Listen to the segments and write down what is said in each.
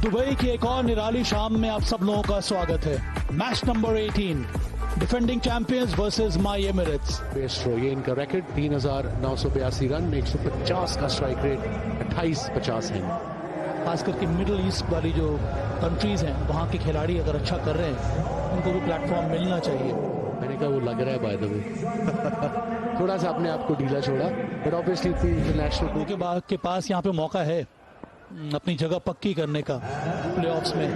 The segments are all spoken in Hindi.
दुबई की एक और निराली शाम में आप सब लोगों का स्वागत है। Match number 18, defending champions versus MI Emirates. Best throw, ये इनका रैकेट 3982 रन में 150 का स्ट्राइक रेट 28-50 है। खास करके मिडिल ईस्ट वाली जो कंट्रीज हैं वहाँ के खिलाड़ी अगर अच्छा कर रहे हैं उनको भी प्लेटफॉर्म मिलना चाहिए। मैंने कहा वो लग रहा है बाय द वे थोड़ा सा अपने आप को ढीला छोड़ा, बट ऑब्वियसली इंटरनेशनल के पास यहाँ पे मौका है अपनी जगह पक्की करने का प्लेऑफ्स में।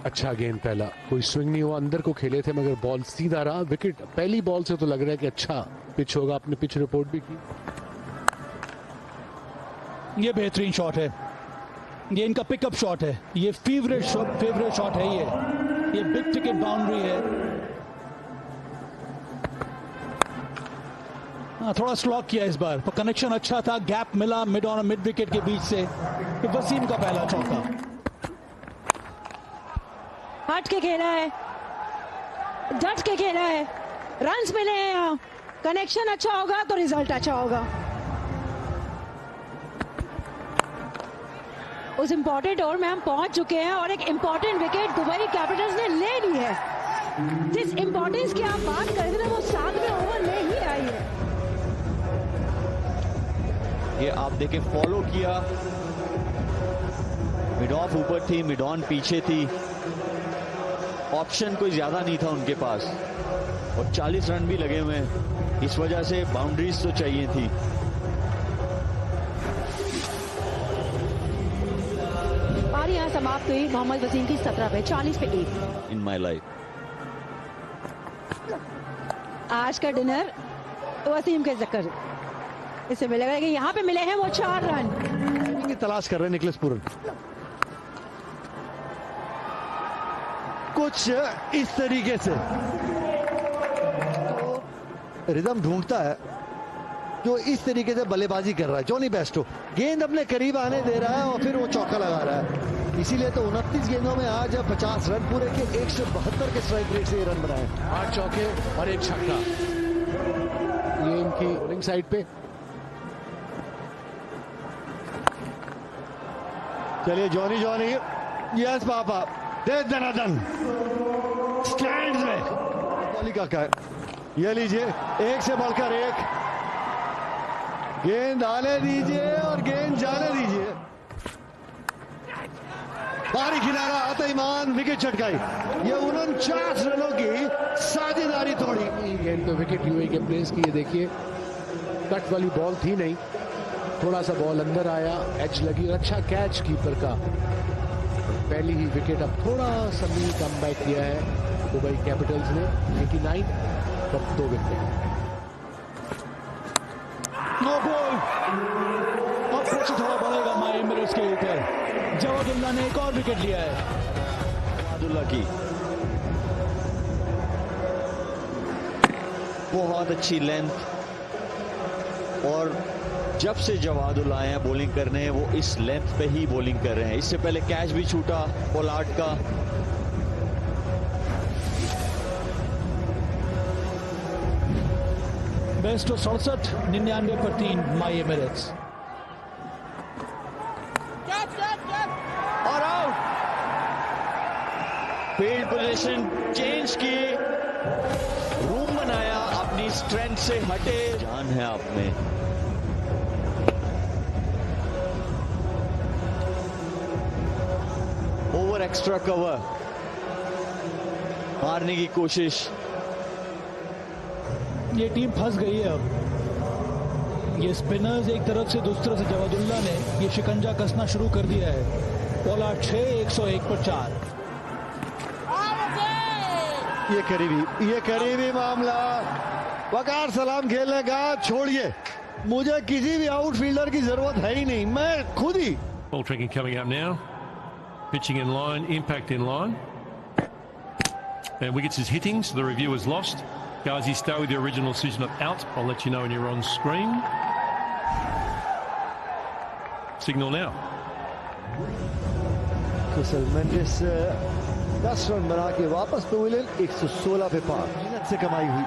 अच्छा गेंद, पहला कोई स्विंग नहीं हुआ, अंदर को खेले थे मगर बॉल सीधा रहा। विकेट पहली बॉल से तो लग रहा है कि अच्छा पिच होगा। आपने पिच रिपोर्ट भी की। ये बेहतरीन शॉट है, ये इनका पिकअप शॉट है, ये फेवरेट शॉट है। ये बिग टिकट बाउंड्री है। थोड़ा स्लॉक किया इस बार, पर कनेक्शन अच्छा था, गैप मिला मिड ऑन मिड विकेट के बीच से। वसीम का पहला चौका हट के खेला है, डट के खेला है, रन्स मिले हैं यहाँ। कनेक्शन अच्छा होगा तो रिजल्ट अच्छा होगा। उस इंपॉर्टेंट ओवर में हम पहुंच चुके हैं और एक इंपॉर्टेंट विकेट दुबई कैपिटल्स ने ले ली है। जिस इंपॉर्टेंस की आप बात कर रहे थे ना, वो 7वें ओवर में ही आई है। ये आप देखें, फॉलो किया, मिड ऑफ ऊपर थी, मिड ऑन पीछे थी, ऑप्शन कोई ज्यादा नहीं था उनके पास और 40 रन भी लगे हुए हैं। इस वजह से बाउंड्रीज तो चाहिए थी। पारी यहां समाप्त हुई मोहम्मद वसीम की 17 पे 40 पे 1 इन माई लाइफ। आज का डिनर वसीम के चक्कर इसे मिलेगा कि यहाँ पे मिले हैं वो 4 रन की तलाश कर रहे हैं निकलेस पूरन। कुछ इस तरीके से तो रिदम ढूंढता है जो इस तरीके से बल्लेबाजी कर रहा है। जॉनी बेस्टो गेंद अपने करीब आने दे रहा है और फिर वो चौका लगा रहा है। इसीलिए तो 29 गेंदों में आज 50 रन पूरे के 172 के स्ट्राइक रेट से ये रन बनाए। 8 चौके और 1 छक्का। ये इनकी बॉलिंग साइड पे। चलिए जॉनी यस पापा दे दनादन स्टैंड में बॉली का ये लीजिए, एक से बढ़कर एक गेंद आने दीजिए और गेंद जाने दीजिए। बाहरी किनारा आता ईमान विकेट चटकाई। ये 49 रनों की साझेदारी तोड़ी। गेंद पे विकेट यूएई के प्लेस की। ये देखिए कट वाली बॉल थी नहीं, थोड़ा सा बॉल अंदर आया, एज लगी, अच्छा कैच कीपर का। पहली ही विकेट। अब थोड़ा सा मिनी कमबैक किया है दुबई कैपिटल्स ने। 89 पर 2 विकेट। No ball. अब प्रेशर थोड़ा बढ़ेगा माई एमिरेट्स के ऊपर। जवादुल्ला ने एक और विकेट लिया है। जवादुल्ला की बहुत अच्छी लेंथ, और जब से जवादुल्ला आए हैं बॉलिंग करने, वो इस लेंथ पे ही बॉलिंग कर रहे हैं। इससे पहले कैच भी छूटा पोलार्ड का। बेस्ट 67, 99 पर 3 माई एमिरेट्स। और आउट। फील्ड पोजीशन चेंज की, रूम बनाया, अपनी स्ट्रेंथ से हटे। जान है आप में। ओवर एक्स्ट्रा कवर मारने की कोशिश। ये टीम फंस गई है अब। ये स्पिनर्स एक तरफ से, दूसरी तरफ से जवादुल्ला ने ये शिकंजा कसना शुरू कर दिया है। पोलार्ड 6, 101 पर 4। ये करीबी मामला। वकार सलाम खेलने का छोड़िए, मुझे किसी भी आउटफील्डर की जरूरत है ही नहीं, मैं खुद ही। Ball tracking coming up now. Pitching in line, impact in line. And wickets is hitting, so the review is lost. Ghazi, stay with your original decision of out. I'll let you know when you're on screen. Signal now. Kusal Mendis 10 run बना के वापस पेविलियन 116 पे पार। मेहनत से कमाई हुई।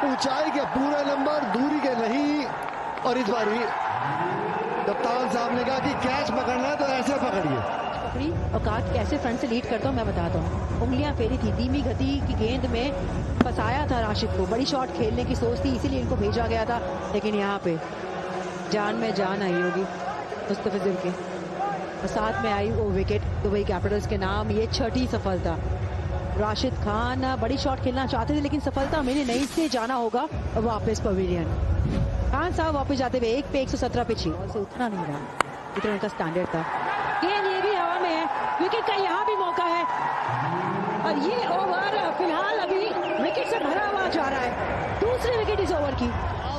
ऊंचाई के पूरे नंबर, दूरी के नहीं। और इस बार भी कप्तान साहब ने कहा कि कैच पकड़ना है तो ऐसे पकड़िए। पकड़ी और काट कैसे फ्रंट से लीड करता हूँ मैं बताता हूँ। उंगलियां फेरी थी, धीमी गति की गेंद में फंसाया था राशिद को। बड़ी शॉट खेलने की सोच थी, इसीलिए इनको भेजा गया था। लेकिन यहाँ पे जान में जान आई होगी मुस्तफिजुर के, और साथ में आई वो विकेट दुबई कैपिटल्स के नाम। ये छठी सफलता। राशिद खान बड़ी शॉट खेलना चाहते थे लेकिन सफलता मिली नहीं, से जाना होगा वापस पवेलियन। खान साहब वापस जाते हुए 1 पे 117 पे 6 से उतना नहीं रहा, इतना उनका स्टैंडर्ड था। गेंद ये भी हवा में है, विकेट का यहाँ भी मौका है। और ये ओवर फिलहाल अभी विकेट से भरा हुआ जा रहा है। दूसरी विकेट इस ओवर की।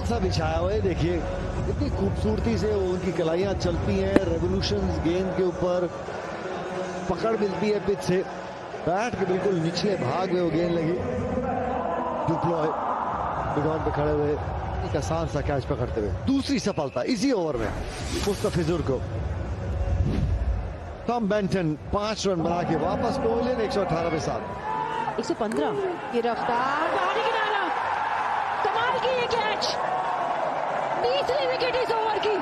सा बिछाया हुआ है, देखिए कितनी खूबसूरती से उनकी कलाइयां चलती हैं। रेवोल्यूशंस गेंद के ऊपर, पकड़ मिलती है पिच से। बैट के बिल्कुल निचले भाग में वो गेंद लगी। डुप्लॉय ग्राउंड पे खड़े हुए एक आसान सा कैच पकड़ते हुए दूसरी सफलता इसी ओवर में मुस्तफिजुर को। टॉम बेंटन 5 रन बना के वापस पवेलियन 118 पे 7। 115 की रफ्तार, बाहरी किनारा, कमाल की ये कैच। तीसरी विकेट इस ओवर की।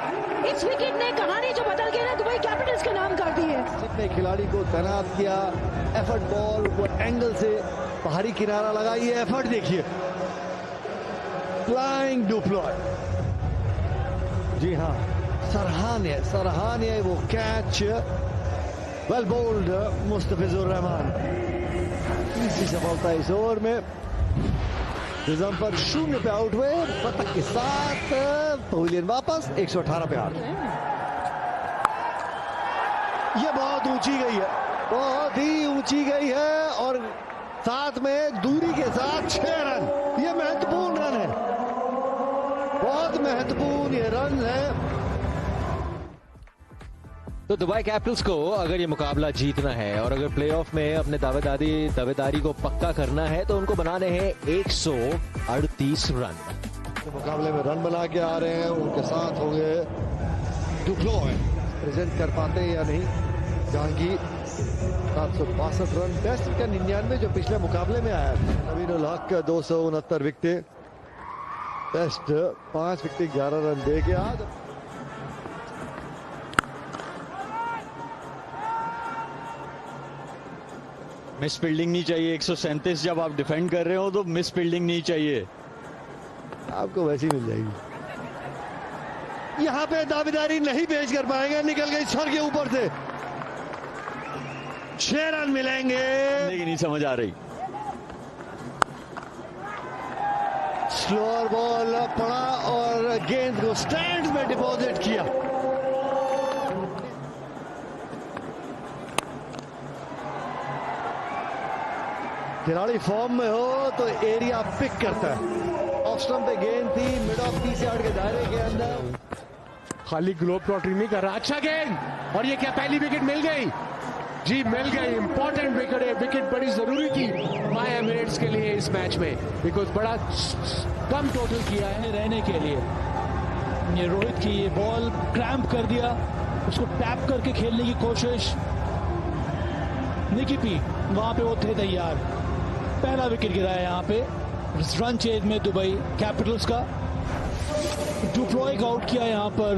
इस विकेट ने कहानी जो बदल के ना दुबई कैपिटल्स के नाम कर दी है। ने खिलाड़ी को तैनात किया, एफर्ट बॉल वो एंगल से बाहरी किनारा लगा। ये एफर्ट देखिए, फ्लाइंग डुप्लॉय। जी हाँ, सराहनीय वो कैच। Well bowled Mustafizur Rahman. तीसरी सफलता इस ओवर में। निजाम पर 0 पे आउट हुए, शतक के साथ पवेलियन वापस 118 पे 8। ये बहुत ऊंची गई है, बहुत ही ऊंची गई है। और साथ में दूरी के साथ 6 रन। ये महत्वपूर्ण रन है, बहुत महत्वपूर्ण ये रन है। तो दुबई कैपिटल्स को अगर ये मुकाबला जीतना है और अगर प्लेऑफ में अपने दावेदारी को पक्का करना है तो उनको बनाने हैं 138 रन। मुकाबले में रन बना के आ रहे हैं, उनके साथ होंगे डुप्लॉय। प्रेजेंट कर पाते हैं या नहीं। जहांगीर 762 रन, बेस्ट का 99 जो पिछले मुकाबले में आया। नवीन ul Haq 269 wicket, best 5 wicket 11 run दे के आज। मिस फील्डिंग नहीं चाहिए। 137 जब आप डिफेंड कर रहे हो तो मिस फील्डिंग नहीं चाहिए। आपको वैसी मिल जाएगी। यहां पे दावेदारी नहीं पेश कर पाएंगे, निकल गई सर के ऊपर से। 6 रन मिलेंगे, लेकिन नहीं समझ आ रही। स्लोअर बॉल पड़ा और गेंद को स्टैंड में डिपॉजिट किया। खिलाड़ी फॉर्म में हो तो एरिया पिक करता है। ऑफ स्टंप पे गेंद थी, मिड ऑफ 30 यार्ड के दायरे के अंदर। खाली ग्लोब लॉटरी नहीं कर रहा। अच्छा गेंद, और ये क्या पहली विकेट मिल गई? जी मिल गई। इंपॉर्टेंट विकेट है, विकेट बड़ी जरूरी थी माय एमिरेट्स के लिए इस मैच में, बिकॉज बड़ा कम टोटल किया है रहने के लिए। ये रोहित की ये बॉल क्रैम्प कर दिया, उसको टैप करके खेलने की कोशिश। निकी पी वहां पे वो थे तैयार। पहला विकेट गिरा है यहाँ पे रन चेज में दुबई कैपिटल्स का। डुप्लॉय को आउट किया यहाँ पर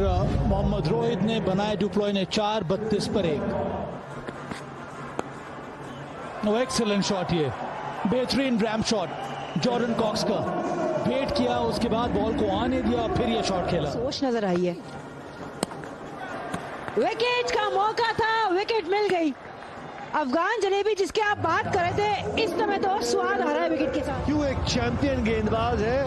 मोहम्मद रोहित ने, बनाया डुप्लॉय ने 4, 32 पर 1। एक्सेलेंट शॉट, ये बेहतरीन रैम्प शॉट जॉर्डन कॉक्स का। वेट किया, उसके बाद बॉल को आने दिया, फिर ये शॉट खेला। सोच नजर आई है। विकेट का मौका था, विकेट मिल गई। अफगान जलेबी जिसके आप बात कर रहे थे, इस समय तो स्वाद आ रहा है विकेट के साथ। क्यों एक चैंपियन गेंदबाज है,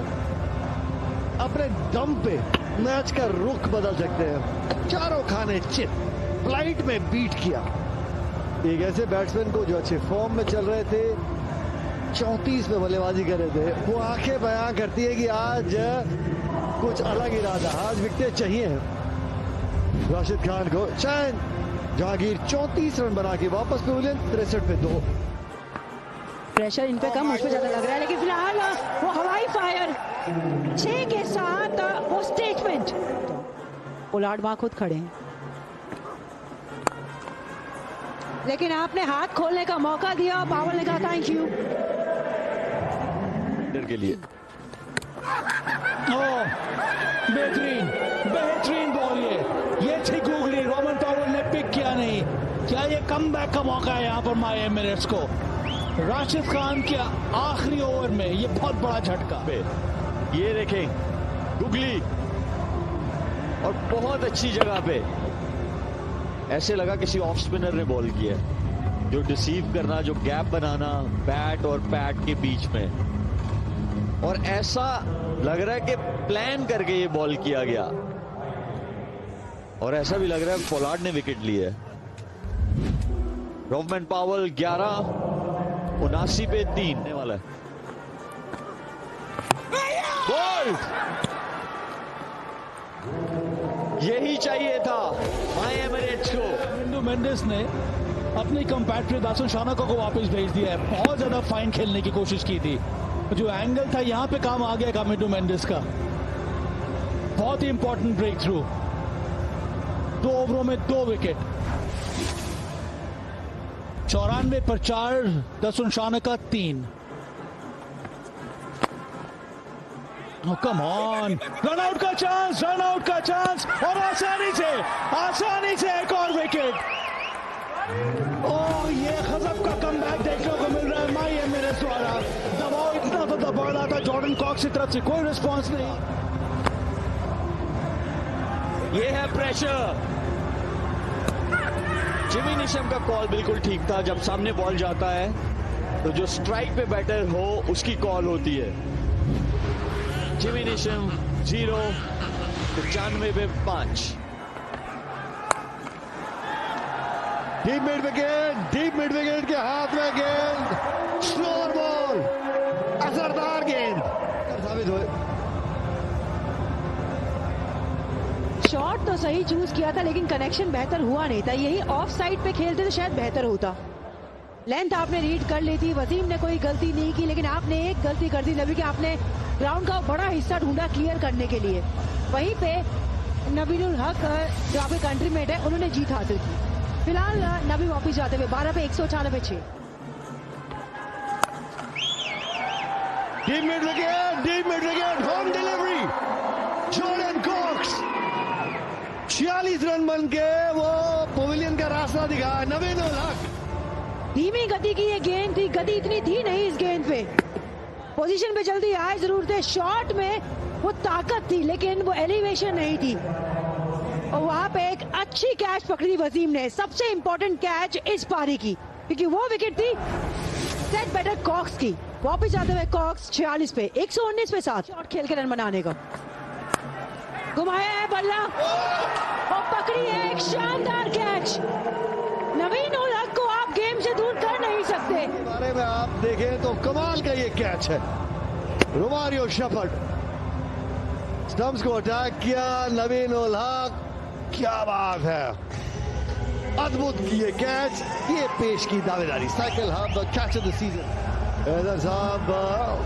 अपने दम पे मैच का रुख बदल सकते हैं। चारों खाने चित, फ्लाइट में बीट किया एक ऐसे बैट्समैन को जो अच्छे फॉर्म में चल रहे थे, 34 में बल्लेबाजी कर रहे थे। वो आंखें बयां करती है कि आज कुछ अलग इरादा, आज विकेट चाहिए राशिद खान को। चैन जहांगीर 34 रन बना के वापस पवेलियन 63 पे 2। प्रेशर इन पे कम, उस पे ज्यादा लग रहा है, लेकिन फिलहाल वो हवाई फायर 6 के साथ वो स्टेटमेंट। पोलार्ड वहां खुद खड़े हैं, लेकिन आपने हाथ खोलने का मौका दिया। पावल ने कहा थैंक यू के लिए। बेहतरीन बेहतरीन बॉल ये थी गूगली, रोमन पावेल ने पिक किया नहीं। क्या ये कमबैक का मौका है यहाँ पर माय एमिरेट्स को? राशिद खान के आखिरी ओवर में ये बहुत बड़ा झटका। ये देखें गुगली, और बहुत अच्छी जगह पे, ऐसे लगा किसी ऑफ स्पिनर ने बॉल किया है। जो डिसीव करना, जो गैप बनाना बैट और पैड के बीच में, और ऐसा लग रहा है कि प्लान करके ये बॉल किया गया, और ऐसा भी लग रहा है पोलार्ड ने विकेट ली है। रोमन पावेल 11-79 पे 3 वाला है। बॉल यही चाहिए था माय एमिरेट्स को। मिंटू मेंडिस ने अपनी कंपैट्रियट दासन शानाका को वापस भेज दिया है। बहुत ज्यादा फाइन खेलने की कोशिश की थी, जो एंगल था यहां पे काम आ गया मिंटू मेंडिस का। बहुत ही इंपॉर्टेंट ब्रेक थ्रू, 2 ओवरों में 2 विकेट। 94 पर 4, Dasun Shanaka 3। Come on, run out का चांस, रन आउट का चांस, और आसानी से एक और विकेट। ओह, ये गजब का कमबैक देखने को मिल रहा है माय एमिरेट्स द्वारा। दबाव इतना तो दबा रहा था जॉर्डन कॉक्स की तरफ से, कोई रिस्पांस नहीं। ये है प्रेशर। जिमी निशम का कॉल बिल्कुल ठीक था। जब सामने बॉल जाता है तो जो स्ट्राइक पे बैटर हो उसकी कॉल होती है। जिमी निशम 0, 95 पे 5। डीप मिड विकेट के हाथ में गेंद, स्लोअर बॉल, असरदार गेंद साबित हुए। शॉट तो सही चूज किया था, लेकिन कनेक्शन बेहतर हुआ नहीं था। यही ऑफ साइड पे खेलते तो शायद बेहतर होता। लेंथ आपने रीड कर ली थी, वसीम ने कोई गलती नहीं की, लेकिन आपने एक गलती कर दी नबी कि आपने ग्राउंड का बड़ा हिस्सा ढूंढा क्लियर करने के लिए। वहीं पे नबीनुल हक जो आपके कंट्रीमेट है, उन्होंने जीत हासिल की। फिलहाल नबी वापस जाते हुए 12 पे 196 पे 6। Deep mid wicket, home delivery, Jordan Cox 46 run बन के वो पवेलियन का रास्ता दिखा। नबीनुल हक, धीमी गति की ये गेंद थी, गति इतनी थी नहीं इस गेंद पे। पोजीशन पे जल्दी आए जरूर थे, शॉट में वो ताकत थी लेकिन वो एलिवेशन नहीं थी। और वहां पे एक अच्छी कैच पकड़ी वसीम ने, सबसे इंपॉर्टेंट कैच इस पारी की, क्योंकि वो विकेट थी सेट बैटर कॉक्स की। वापस जाते हुए कॉक्स 46 पे 119 पे 7 शॉट खेल के रन बनाने का। घुमाया है बल्ला और पकड़ी है एक शानदार कैच। नवीन उल हक को आप गेम से दूर कर नहीं सकते। बारे में आप देखें तो कमाल का ये कैच है। रोमारियो शेफर्ड स्टंप्स को अटैक किया, नवीन उल हक, क्या बात है, अद्भुत की ये कैच। ये पेश की दावेदारी, साइकिल हाफ the catch of the season. Haider साहब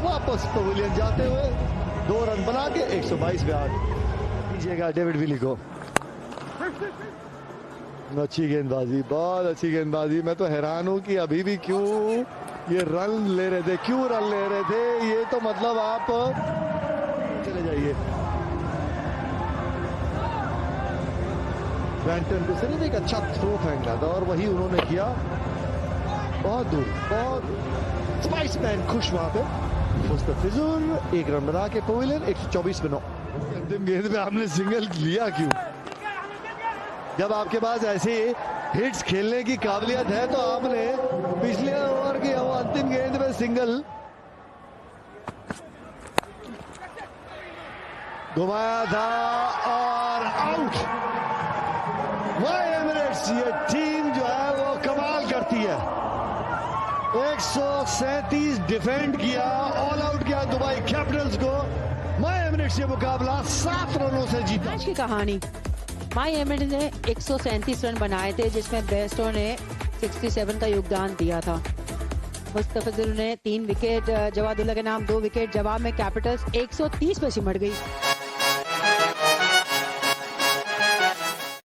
वापस पवेलियन जाते हुए 2 रन बना के 122 पे 8 दीजिएगा डेविड विली को। अच्छी गेंदबाजी, बहुत अच्छी गेंदबाजी। मैं तो हैरान हूं कि अभी भी क्यों ये रन ले रहे थे, क्यों रन ले रहे थे। ये तो मतलब आप चले जाइए। ब्रैंटन पे सिर्फ एक अच्छा थ्रो फेंका था और वही उन्होंने किया, बहुत दूर, बहुत। स्पाइसमैन खुश वहां पे। मुस्तफिजुर 1 रन बना के पवेलियन 124 पे 9। अंतिम गेंद में आपने सिंगल लिया क्यों? जब आपके पास ऐसी हिट्स खेलने की काबिलियत है तो आपने पिछले ओवर की अंतिम गेंद में सिंगल घुमाया था और आउट। माय एमिरेट्स, ये टीम जो है वो कमाल करती है। 137 डिफेंड किया, ऑल आउट किया दुबई कैपिटल्स को। माय एमिरेट्स ये मुकाबला 7 रनों से जीता। आज की कहानी, माय एमिरेट्स ने 137 रन बनाए थे, जिसमें बेस्टो ने 67 का योगदान दिया था। मुस्तफिजुर ने 3 विकेट, जवादुल्ला के नाम 2 विकेट। जवाब में कैपिटल्स 130 पे सिमट गई।